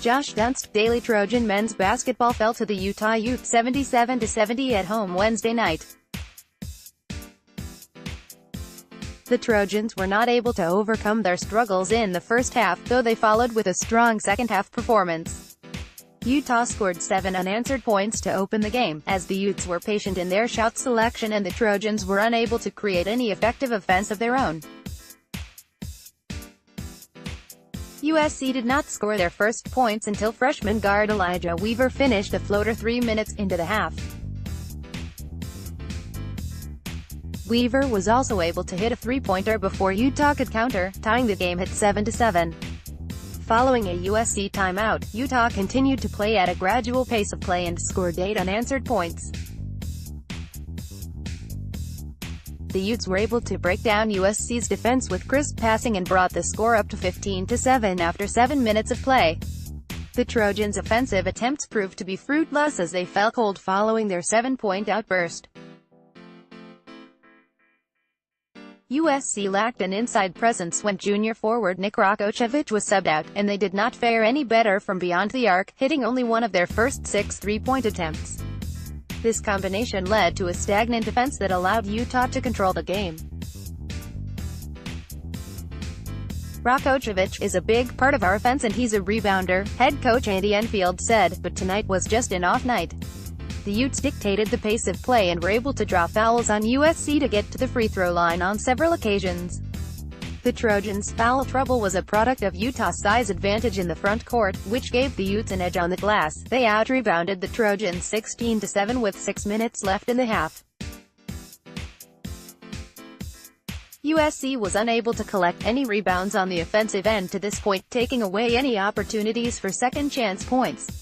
Josh Dunst. Daily Trojan men's basketball fell to the Utah Utes 77-70 at home Wednesday night. The Trojans were not able to overcome their struggles in the first half, though they followed with a strong second-half performance. Utah scored 7 unanswered points to open the game, as the Utes were patient in their shot selection and the Trojans were unable to create any effective offense of their own. USC did not score their first points until freshman guard Elijah Weaver finished a floater 3 minutes into the half. Weaver was also able to hit a three-pointer before Utah could counter, tying the game at 7-7. Following a USC timeout, Utah continued to play at a gradual pace of play and scored 8 unanswered points. The Utes were able to break down USC's defense with crisp passing and brought the score up to 15-7 after 7 minutes of play. The Trojans' offensive attempts proved to be fruitless as they fell cold following their 7-point outburst. USC lacked an inside presence when junior forward Nick Rakocevic was subbed out, and they did not fare any better from beyond the arc, hitting only one of their first 6 three-point attempts. This combination led to a stagnant defense that allowed Utah to control the game. Rakocevic is a big part of our offense and he's a rebounder, head coach Andy Enfield said, but tonight was just an off night. The Utes dictated the pace of play and were able to draw fouls on USC to get to the free throw line on several occasions. The Trojans' foul trouble was a product of Utah's size advantage in the front court, which gave the Utes an edge on the glass. They out-rebounded the Trojans 16-7 with 6 minutes left in the half. USC was unable to collect any rebounds on the offensive end to this point, taking away any opportunities for second-chance points.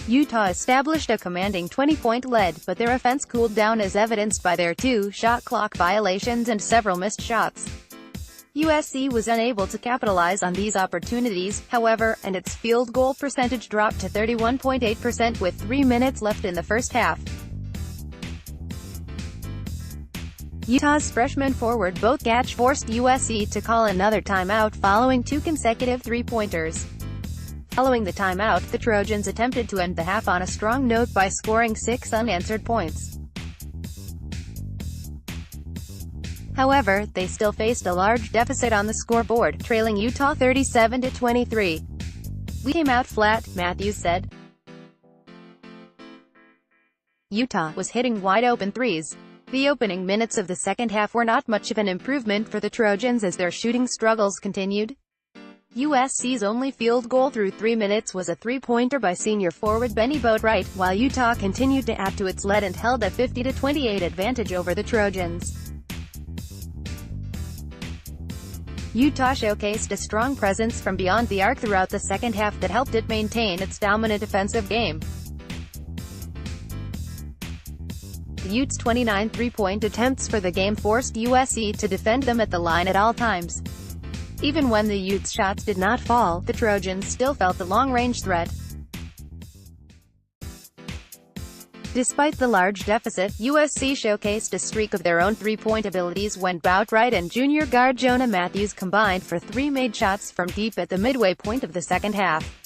Utah established a commanding 20-point lead, but their offense cooled down as evidenced by their 2 shot clock violations and several missed shots. USC was unable to capitalize on these opportunities, however, and its field goal percentage dropped to 31.8% with 3 minutes left in the first half. Utah's freshman forward Both Gatch forced USC to call another timeout following 2 consecutive three-pointers. Following the timeout, the Trojans attempted to end the half on a strong note by scoring 6 unanswered points. However, they still faced a large deficit on the scoreboard, trailing Utah 37-23. "We came out flat," Matthews said. Utah was hitting wide-open threes. The opening minutes of the second half were not much of an improvement for the Trojans as their shooting struggles continued. USC's only field goal through 3 minutes was a three-pointer by senior forward Benny Boatwright, while Utah continued to add to its lead and held a 50-28 advantage over the Trojans. Utah showcased a strong presence from beyond the arc throughout the second half that helped it maintain its dominant offensive game. The Utes' 29 three-point attempts for the game forced USC to defend them at the line at all times. Even when the Utes' shots did not fall, the Trojans still felt the long-range threat. Despite the large deficit, USC showcased a streak of their own three-point abilities when Boatwright and junior guard Jonah Matthews combined for 3 made shots from deep at the midway point of the second half.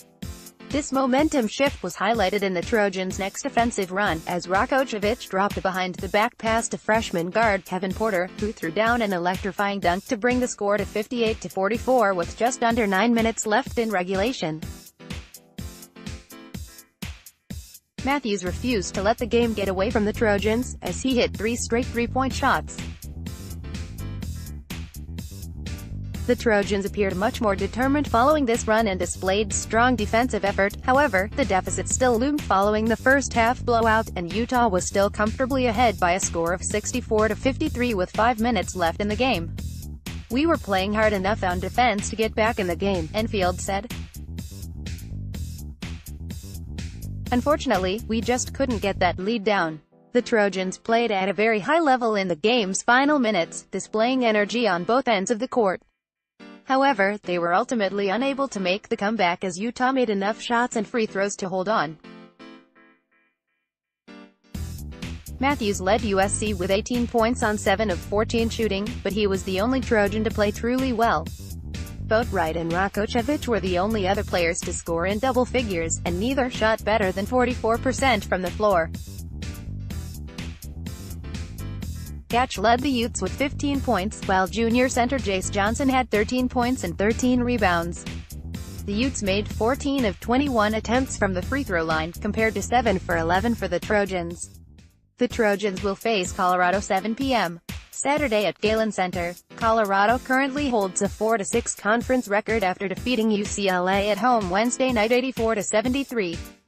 This momentum shift was highlighted in the Trojans' next offensive run, as Rakocevic dropped a behind-the-back pass to freshman guard Kevin Porter, who threw down an electrifying dunk to bring the score to 58-44 with just under 9 minutes left in regulation. Matthews refused to let the game get away from the Trojans, as he hit 3 straight three-point shots. The Trojans appeared much more determined following this run and displayed strong defensive effort. However, the deficit still loomed following the first half blowout, and Utah was still comfortably ahead by a score of 64-53 with 5 minutes left in the game. "We were playing hard enough on defense to get back in the game," Enfield said. "Unfortunately, we just couldn't get that lead down." The Trojans played at a very high level in the game's final minutes, displaying energy on both ends of the court. However, they were ultimately unable to make the comeback as Utah made enough shots and free throws to hold on. Matthews led USC with 18 points on 7 of 14 shooting, but he was the only Trojan to play truly well. both Wright and Rakocevic were the only other players to score in double figures, and neither shot better than 44% from the floor. Gatch led the Utes with 15 points, while junior center Jace Johnson had 13 points and 13 rebounds. The Utes made 14 of 21 attempts from the free throw line, compared to 7 for 11 for the Trojans. The Trojans will face Colorado 7 p.m. Saturday at Galen Center. Colorado currently holds a 4-6 conference record after defeating UCLA at home Wednesday night 84-73.